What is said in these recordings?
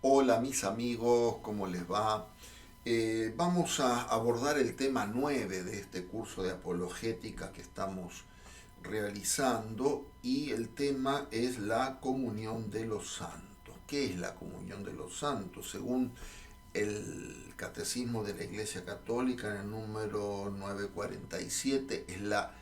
Hola mis amigos, ¿cómo les va? Vamos a abordar el tema 9 de este curso de apologética que estamos realizando y el tema es la comunión de los santos. ¿Qué es la comunión de los santos? Según el Catecismo de la Iglesia Católica en el número 947 es la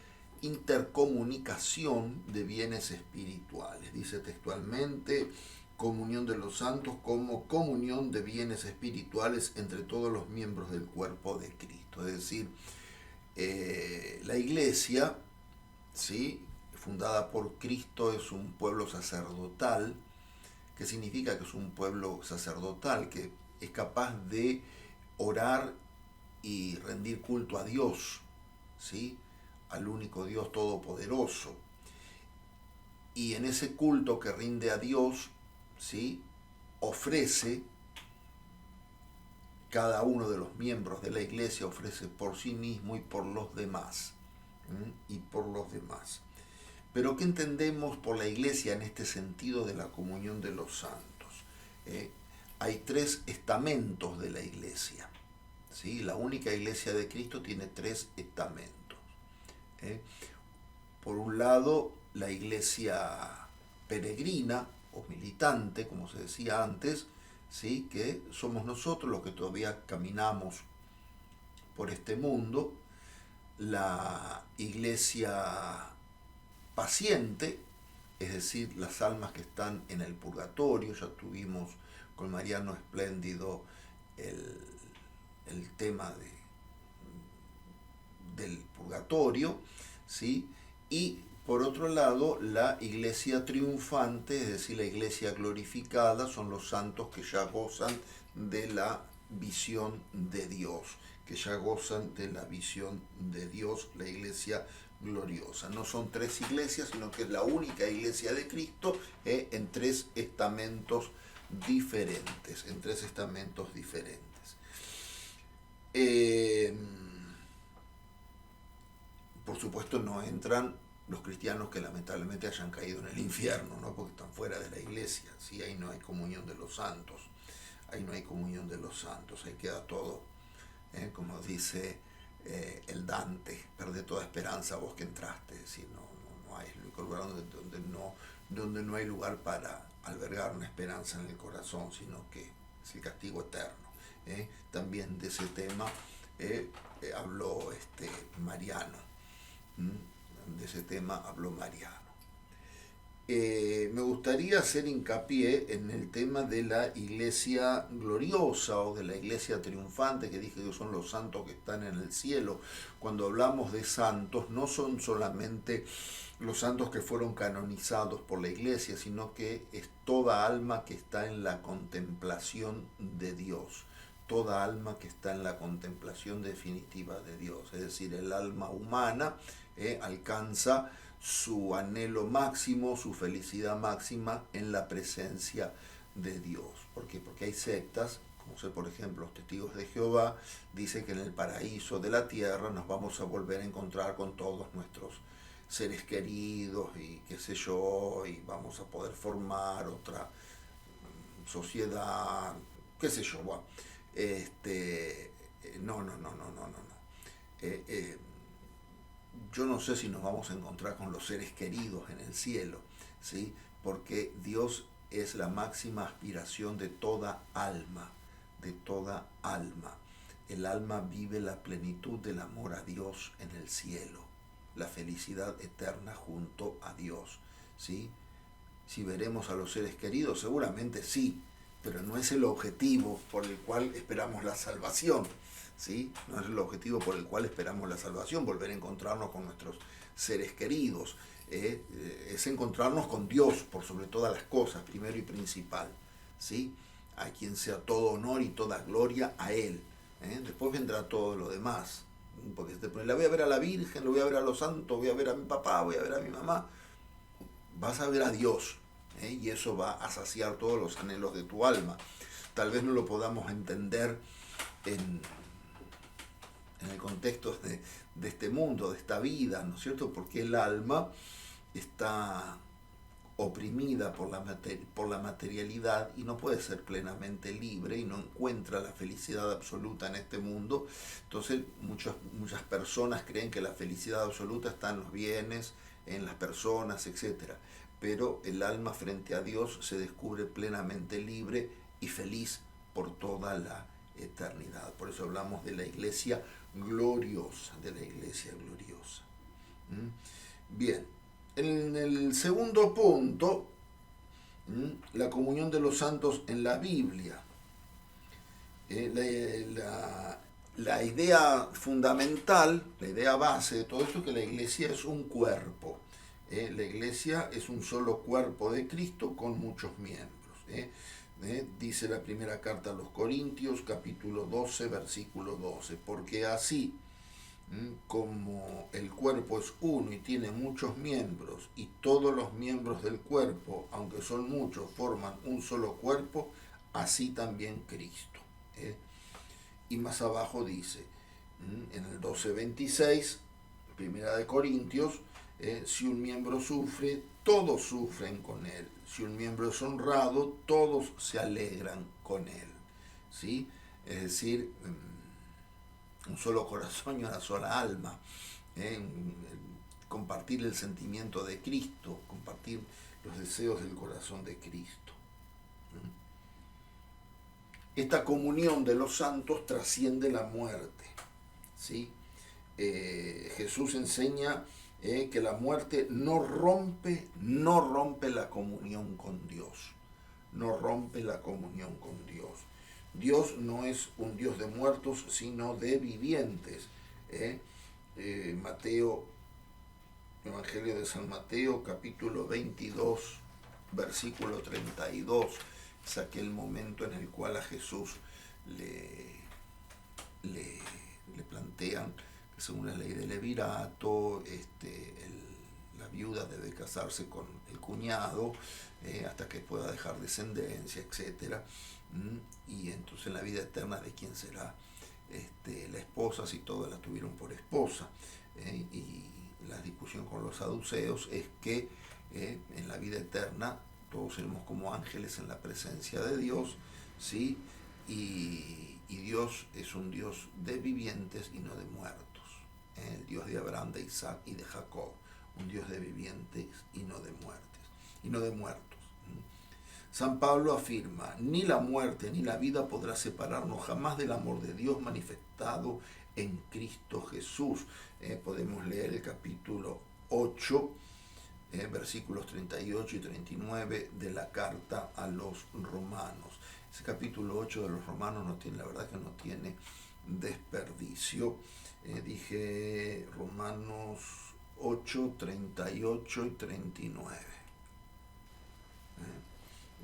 intercomunicación de bienes espirituales. Dice textualmente: comunión de los santos como comunión de bienes espirituales entre todos los miembros del cuerpo de Cristo. Es decir, la Iglesia, ¿sí?, fundada por Cristo, es un pueblo sacerdotal. ¿Qué significa que es un pueblo sacerdotal? Que es capaz de orar y rendir culto a Dios, ¿sí?, al único Dios todopoderoso. Y en ese culto que rinde a Dios, ¿sí?, ofrece, cada uno de los miembros de la iglesia ofrece por sí mismo y por los demás. Y por los demás. Pero ¿qué entendemos por la iglesia en este sentido de la comunión de los santos? Hay tres estamentos de la iglesia. ¿Sí? La única iglesia de Cristo tiene tres estamentos. Por un lado, la iglesia peregrina o militante, como se decía antes, ¿sí?, que somos nosotros los que todavía caminamos por este mundo. La iglesia paciente, es decir, las almas que están en el purgatorio. Ya tuvimos con Mariano Espléndido el tema del purgatorio, ¿sí? Y por otro lado, la iglesia triunfante, es decir, la iglesia glorificada, son los santos que ya gozan de la visión de Dios, que ya gozan de la visión de Dios, la iglesia gloriosa. No son tres iglesias, sino que es la única iglesia de Cristo, en tres estamentos diferentes, Eh, por supuesto no entran los cristianos que lamentablemente hayan caído en el infierno, ¿no?, porque están fuera de la iglesia. ¿Sí? Ahí no hay comunión de los santos, ahí no hay comunión de los santos, ahí queda todo, como dice el Dante: perde toda esperanza vos que entraste. Es decir, no hay lugar donde no hay lugar para albergar una esperanza en el corazón, sino que es el castigo eterno. También de ese tema habló Mariano. De ese tema habló Mariano. Me gustaría hacer hincapié en el tema de la iglesia gloriosa o de la iglesia triunfante, que dije que son los santos que están en el cielo. Cuando hablamos de santos, no son solamente los santos que fueron canonizados por la iglesia, sino que es toda alma que está en la contemplación de Dios, toda alma que está en la contemplación definitiva de Dios. Es decir, el alma humana alcanza su anhelo máximo, su felicidad máxima en la presencia de Dios. ¿Por qué? Porque hay sectas, como sé, por ejemplo, los testigos de Jehová, dicen que en el paraíso de la tierra nos vamos a volver a encontrar con todos nuestros seres queridos y qué sé yo, y vamos a poder formar otra sociedad, qué sé yo. Bueno, no. Eh, eh, yo no sé si nos vamos a encontrar con los seres queridos en el cielo, ¿sí?, porque Dios es la máxima aspiración de toda alma, de toda alma. El alma vive la plenitud del amor a Dios en el cielo, la felicidad eterna junto a Dios, ¿sí? Si veremos a los seres queridos, seguramente sí, pero no es el objetivo por el cual esperamos la salvación. ¿Sí? No es el objetivo por el cual esperamos la salvación, volver a encontrarnos con nuestros seres queridos. Es encontrarnos con Dios por sobre todas las cosas, primero y principal. ¿Sí? A quien sea todo honor y toda gloria a Él. Después vendrá todo lo demás. Porque la voy a ver a la Virgen, lo voy a ver a los santos, voy a ver a mi papá, voy a ver a mi mamá. Vas a ver a Dios, y eso va a saciar todos los anhelos de tu alma. Tal vez no lo podamos entender en el contexto de este mundo, de esta vida, ¿no es cierto? Porque el alma está oprimida por la materialidad y no puede ser plenamente libre y no encuentra la felicidad absoluta en este mundo. Entonces muchas personas creen que la felicidad absoluta está en los bienes, en las personas, etc. Pero el alma frente a Dios se descubre plenamente libre y feliz por toda la eternidad. Por eso hablamos de la iglesia gloriosa, de la iglesia gloriosa. Bien, en el segundo punto, la comunión de los santos en la Biblia. La idea fundamental, la idea base de todo esto es que la iglesia es un cuerpo. La iglesia es un solo cuerpo de Cristo con muchos miembros. Dice la primera carta a los Corintios, capítulo 12, versículo 12, porque así como el cuerpo es uno y tiene muchos miembros, y todos los miembros del cuerpo, aunque son muchos, forman un solo cuerpo, así también Cristo. Y más abajo dice, en el 12:26, primera de Corintios, si un miembro sufre, todos sufren con él. Si un miembro es honrado, todos se alegran con él. ¿Sí? Es decir, un solo corazón y una sola alma. Compartir el sentimiento de Cristo, compartir los deseos del corazón de Cristo. Esta comunión de los santos trasciende la muerte. ¿Sí? Jesús enseña que la muerte no rompe la comunión con Dios. No rompe la comunión con Dios. Dios no es un Dios de muertos, sino de vivientes. Evangelio de San Mateo, capítulo 22, versículo 32, es aquel momento en el cual a Jesús le plantean que según la ley del levirato, la viuda debe casarse con el cuñado hasta que pueda dejar descendencia, etc. Y entonces en la vida eterna, ¿de quién será la esposa si todas la tuvieron por esposa? Y la discusión con los saduceos es que en la vida eterna todos seremos como ángeles en la presencia de Dios, ¿sí? Y Dios es un Dios de vivientes y no de muertos. El Dios de Abraham, de Isaac y de Jacob, un Dios de vivientes y no de muertos. San Pablo afirma, ni la muerte ni la vida podrá separarnos jamás del amor de Dios manifestado en Cristo Jesús. Podemos leer el capítulo 8, versículos 38 y 39 de la carta a los romanos. Ese capítulo 8 de los romanos la verdad que no tiene desperdicio. Dije Romanos 8, 38 y 39.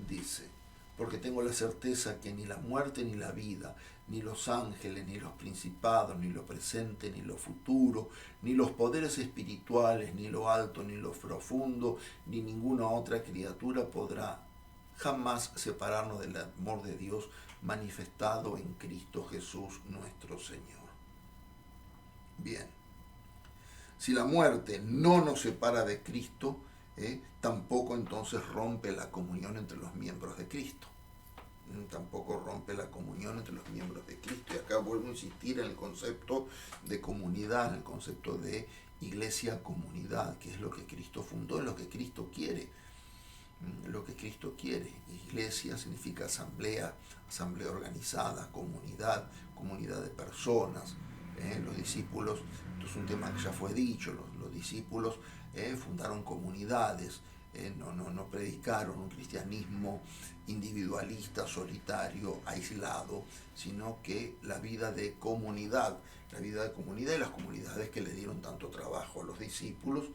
Dice, porque tengo la certeza que ni la muerte ni la vida, ni los ángeles, ni los principados, ni lo presente, ni lo futuro, ni los poderes espirituales, ni lo alto, ni lo profundo, ni ninguna otra criatura podrá jamás separarnos del amor de Dios manifestado en Cristo Jesús nuestro Señor. Bien, si la muerte no nos separa de Cristo, tampoco entonces rompe la comunión entre los miembros de Cristo. Tampoco rompe la comunión entre los miembros de Cristo. Y acá vuelvo a insistir en el concepto de comunidad, en el concepto de iglesia-comunidad, que es lo que Cristo fundó, es lo que Cristo quiere. Lo que Cristo quiere. Iglesia significa asamblea organizada, comunidad de personas. Los discípulos, esto es un tema que ya fue dicho, los discípulos fundaron comunidades, no predicaron un cristianismo individualista, solitario, aislado, sino que la vida de comunidad y las comunidades que le dieron tanto trabajo a los discípulos,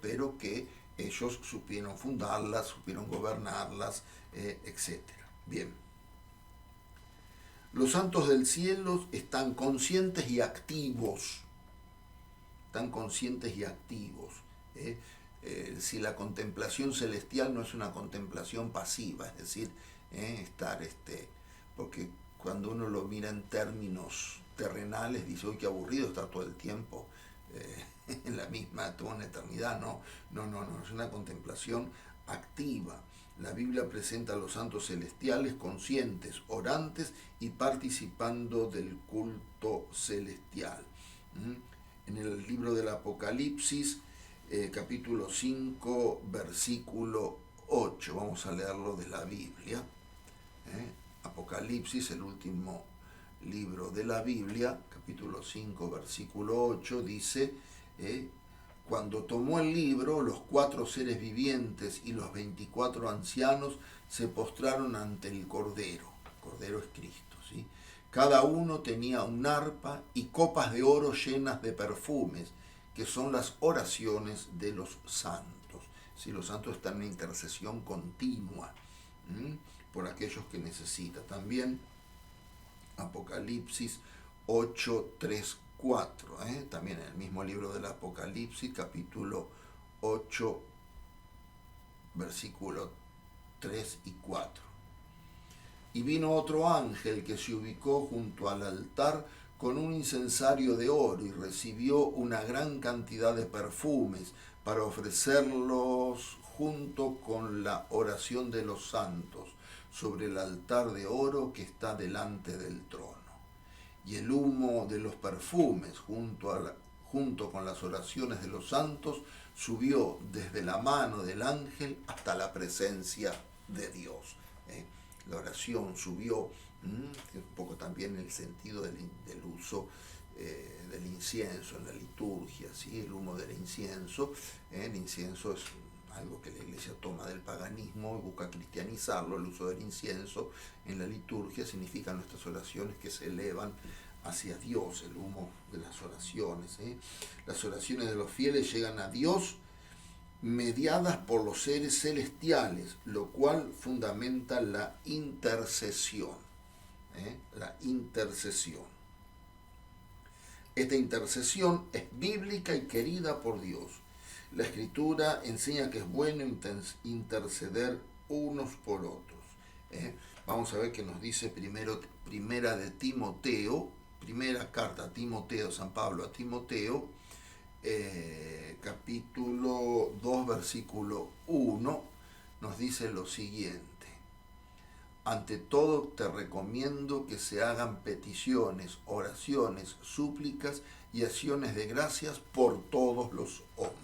pero que ellos supieron fundarlas, supieron gobernarlas, etc. Bien. Los santos del cielo están conscientes y activos. Si la contemplación celestial no es una contemplación pasiva, es decir, porque cuando uno lo mira en términos terrenales, dice, uy, qué aburrido estar todo el tiempo en la misma, toda una eternidad. No, es una contemplación activa. La Biblia presenta a los santos celestiales conscientes, orantes y participando del culto celestial. En el libro del Apocalipsis, capítulo 5, versículo 8, vamos a leerlo de la Biblia. Apocalipsis, el último libro de la Biblia, capítulo 5, versículo 8, dice: cuando tomó el libro, los 4 seres vivientes y los 24 ancianos se postraron ante el Cordero. El Cordero es Cristo, ¿sí? Cada uno tenía un arpa y copas de oro llenas de perfumes, que son las oraciones de los santos. ¿Sí? Los santos están en intercesión continua por aquellos que necesitan. También Apocalipsis 8, 3, 4, también en el mismo libro del Apocalipsis, capítulo 8, versículo 3 y 4. Y vino otro ángel que se ubicó junto al altar con un incensario de oro y recibió una gran cantidad de perfumes para ofrecerlos junto con la oración de los santos sobre el altar de oro que está delante del trono. Y el humo de los perfumes junto con las oraciones de los santos subió desde la mano del ángel hasta la presencia de Dios. La oración subió, un poco también el sentido del uso del incienso en la liturgia, ¿sí? El humo del incienso. El incienso es algo que la Iglesia toma del paganismo y busca cristianizarlo. El uso del incienso en la liturgia significa nuestras oraciones que se elevan hacia Dios, el humo de las oraciones. Las oraciones de los fieles llegan a Dios mediadas por los seres celestiales, lo cual fundamenta la intercesión. La intercesión. Esta intercesión es bíblica y querida por Dios. La Escritura enseña que es bueno interceder unos por otros. Vamos a ver qué nos dice primera de Timoteo, primera carta a Timoteo, San Pablo a Timoteo, capítulo 2, versículo 1, nos dice lo siguiente: ante todo te recomiendo que se hagan peticiones, oraciones, súplicas y acciones de gracias por todos los hombres.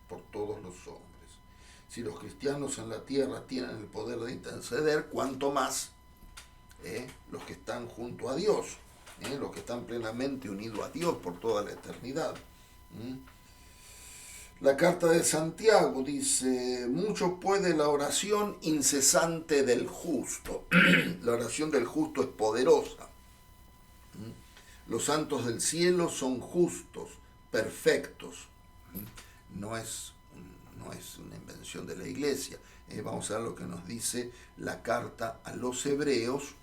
Por todos los hombres. Si los cristianos en la tierra tienen el poder de interceder, cuanto más los que están junto a Dios, los que están plenamente unidos a Dios por toda la eternidad. La carta de Santiago dice: mucho puede la oración incesante del justo. La oración del justo es poderosa. Los santos del cielo son justos, perfectos. No es una invención de la Iglesia. Vamos a ver lo que nos dice la carta a los Hebreos.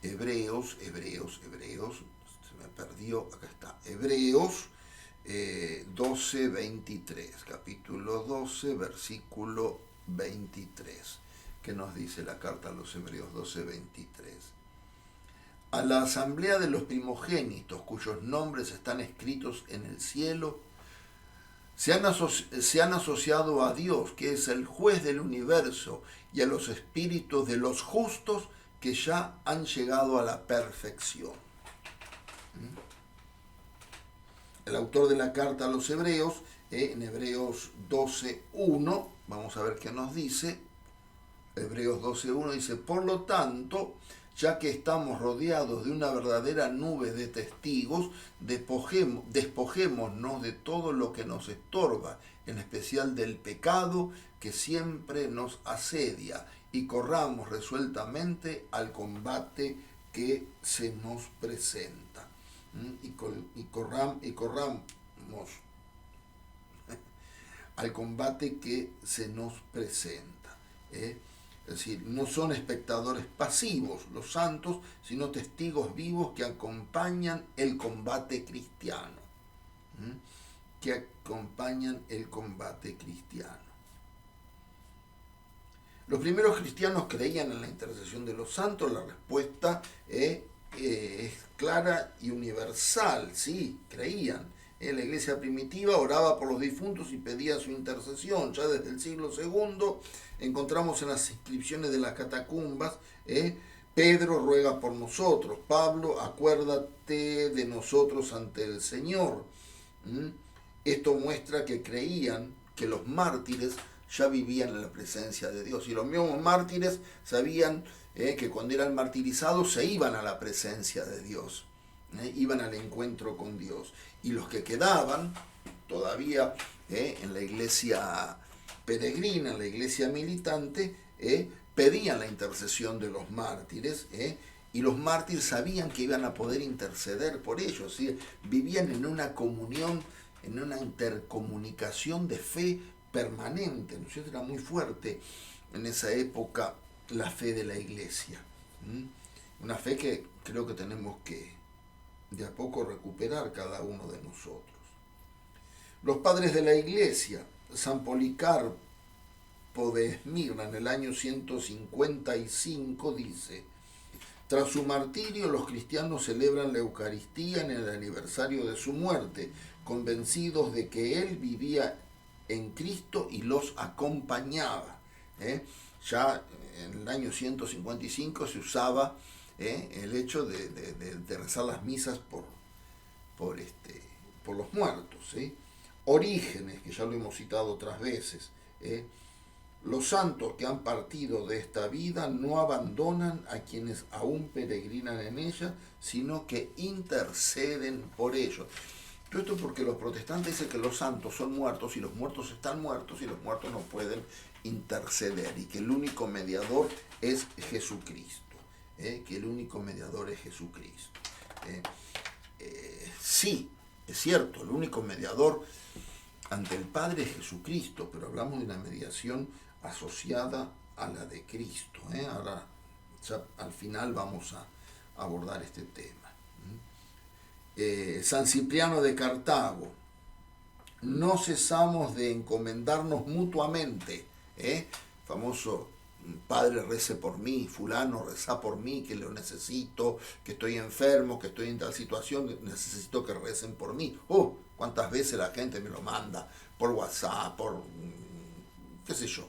Hebreos, se me perdió, acá está. Hebreos 12, 23, capítulo 12, versículo 23. ¿Qué nos dice la carta a los Hebreos 12, 23? A la asamblea de los primogénitos, cuyos nombres están escritos en el cielo, se han asociado a Dios, que es el juez del universo, y a los espíritus de los justos que ya han llegado a la perfección. El autor de la carta a los Hebreos, en Hebreos 12:1, vamos a ver qué nos dice. Hebreos 12:1 dice: por lo tanto, ya que estamos rodeados de una verdadera nube de testigos, despojémonos de todo lo que nos estorba, en especial del pecado que siempre nos asedia, y corramos resueltamente al combate que se nos presenta. Y corramos al combate que se nos presenta. Es decir, no son espectadores pasivos los santos, sino testigos vivos que acompañan el combate cristiano. Los primeros cristianos creían en la intercesión de los santos. La respuesta es clara y universal, sí, creían. La iglesia primitiva oraba por los difuntos y pedía su intercesión. Ya desde el siglo II encontramos en las inscripciones de las catacumbas, Pedro ruega por nosotros, Pablo, acuérdate de nosotros ante el Señor. Esto muestra que creían que los mártires ya vivían en la presencia de Dios. Y los mismos mártires sabían que cuando eran martirizados se iban a la presencia de Dios, iban al encuentro con Dios. Y los que quedaban todavía en la iglesia peregrina, en la iglesia militante, pedían la intercesión de los mártires, y los mártires sabían que iban a poder interceder por ellos, ¿sí? Vivían en una comunión, en una intercomunicación de fe permanente, ¿no es cierto? Era muy fuerte en esa época la fe de la iglesia, una fe que creo que tenemos que de a poco recuperar cada uno de nosotros. Los padres de la iglesia, San Policarpo de Esmirna, en el año 155, dice: tras su martirio, los cristianos celebran la Eucaristía en el aniversario de su muerte, convencidos de que él vivía en Cristo y los acompañaba. Ya en el año 155 se usaba el hecho de rezar las misas por los muertos. Orígenes, que ya lo hemos citado otras veces, los santos que han partido de esta vida no abandonan a quienes aún peregrinan en ella, sino que interceden por ellos. Todo esto porque los protestantes dicen que los santos son muertos y los muertos están muertos y los muertos no pueden interceder, y que el único mediador es Jesucristo. Que el único mediador es Jesucristo. Sí, es cierto, el único mediador ante el Padre es Jesucristo, pero hablamos de una mediación asociada a la de Cristo. Ahora, ya al final vamos a abordar este tema. San Cipriano de Cartago: no cesamos de encomendarnos mutuamente. Famoso: Padre, rece por mí, fulano, reza por mí, que lo necesito, que estoy enfermo, que estoy en tal situación, necesito que recen por mí. Cuántas veces la gente me lo manda por WhatsApp, por qué sé yo,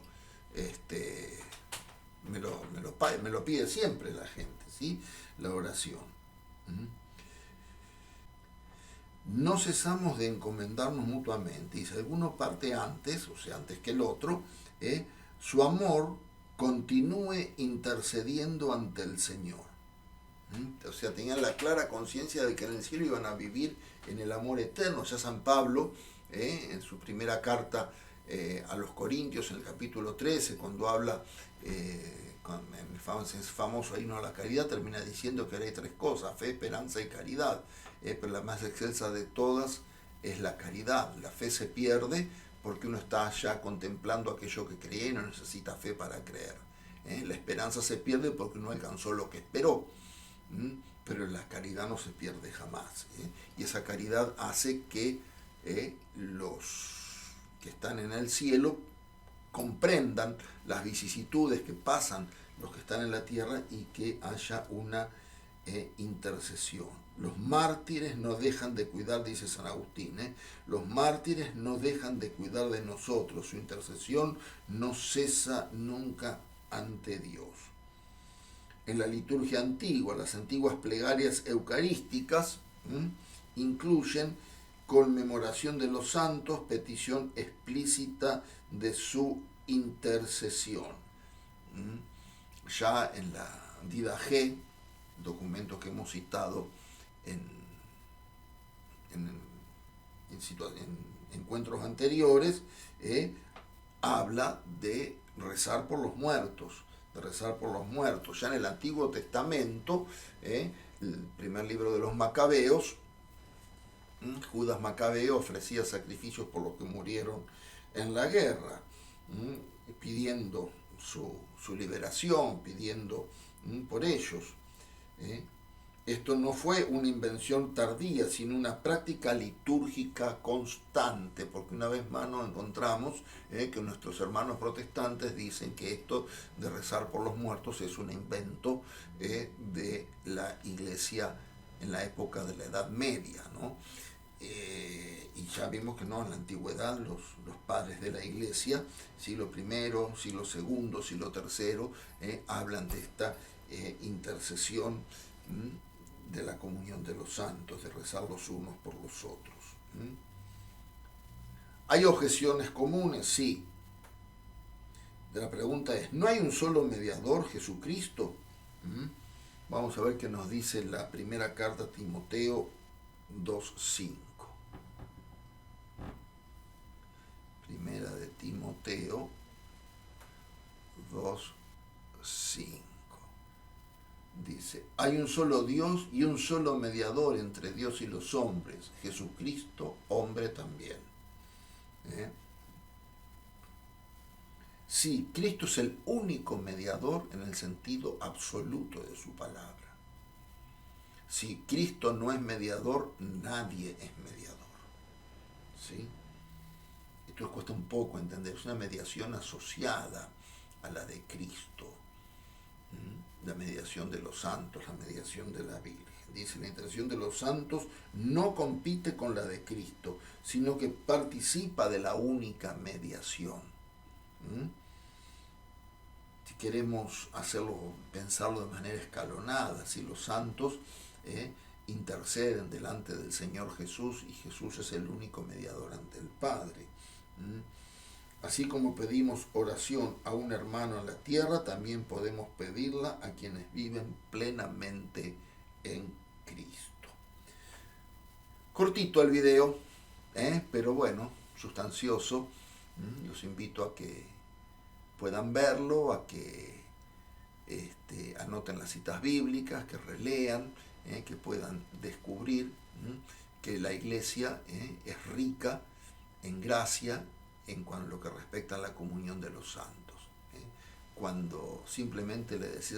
me lo pide siempre la gente, ¿sí? La oración. No cesamos de encomendarnos mutuamente, y si alguno parte antes, o sea, antes que el otro, su amor continúe intercediendo ante el Señor. O sea, tenían la clara conciencia de que en el cielo iban a vivir en el amor eterno. Ya San Pablo, en su primera carta a los Corintios, en el capítulo 13, cuando habla en el famoso himno a la caridad, termina diciendo que hay tres cosas: fe, esperanza y caridad. Pero la más excelsa de todas es la caridad. La fe se pierde porque uno está ya contemplando aquello que cree y no necesita fe para creer. La esperanza se pierde porque uno alcanzó lo que esperó. Pero la caridad no se pierde jamás. Y esa caridad hace que los que están en el cielo comprendan las vicisitudes que pasan los que están en la tierra y que haya una intercesión. Los mártires no dejan de cuidar, dice San Agustín, los mártires no dejan de cuidar de nosotros, su intercesión no cesa nunca ante Dios. En la liturgia antigua, las antiguas plegarias eucarísticas incluyen conmemoración de los santos, petición explícita de su intercesión. Ya en la Didache, documento que hemos citado en encuentros anteriores, habla de rezar por los muertos, Ya en el Antiguo Testamento, el primer libro de los Macabeos, Judas Macabeo ofrecía sacrificios por los que murieron en la guerra, pidiendo su liberación, pidiendo por ellos. Esto no fue una invención tardía, sino una práctica litúrgica constante, porque una vez más nos encontramos que nuestros hermanos protestantes dicen que esto de rezar por los muertos es un invento de la Iglesia en la época de la Edad Media, ¿no? y ya vimos que no, en la antigüedad los padres de la iglesia, siglo I, siglo II, siglo III, hablan de esta intercesión de la comunión de los santos, de rezar los unos por los otros. ¿Hay objeciones comunes? Sí. La pregunta es, ¿no hay un solo mediador, Jesucristo? Vamos a ver qué nos dice la primera carta a Timoteo 2:5. Primera de Timoteo 2:5. Dice, hay un solo Dios y un solo mediador entre Dios y los hombres, Jesucristo, hombre también. Sí, Cristo es el único mediador en el sentido absoluto de su palabra. Si Cristo no es mediador, nadie es mediador. ¿Sí? Esto cuesta un poco entender, es una mediación asociada a la de Cristo. La mediación de los santos, la mediación de la Virgen. Dice, la intercesión de los santos no compite con la de Cristo, sino que participa de la única mediación. Si queremos pensarlo de manera escalonada, si los santos interceden delante del Señor Jesús y Jesús es el único mediador ante el Padre. Así como pedimos oración a un hermano en la tierra, también podemos pedirla a quienes viven plenamente en Cristo. Cortito el video, pero bueno, sustancioso. Los invito a que puedan verlo, a que anoten las citas bíblicas, que relean, que puedan descubrir que la Iglesia es rica en gracia en cuanto a lo que respecta a la comunión de los santos. Cuando simplemente le decís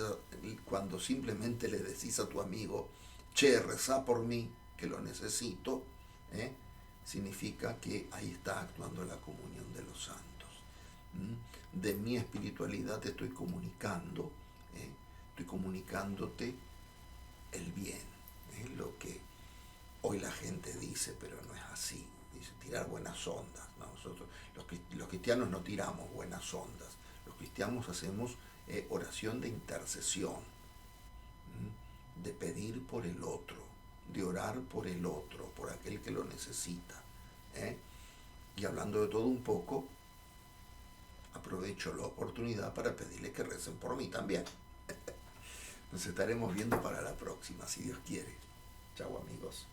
a tu amigo, che, rezá por mí, que lo necesito, significa que ahí está actuando la comunión de los santos. De mi espiritualidad te estoy comunicando, estoy comunicándote el bien, lo que hoy la gente dice, pero no es así. Dice tirar buenas ondas. No, nosotros los cristianos no tiramos buenas ondas. Los cristianos hacemos oración de intercesión, de pedir por el otro, de orar por el otro, por aquel que lo necesita. Y hablando de todo un poco, aprovecho la oportunidad para pedirle que recen por mí también. Nos estaremos viendo para la próxima, si Dios quiere. Chao, amigos.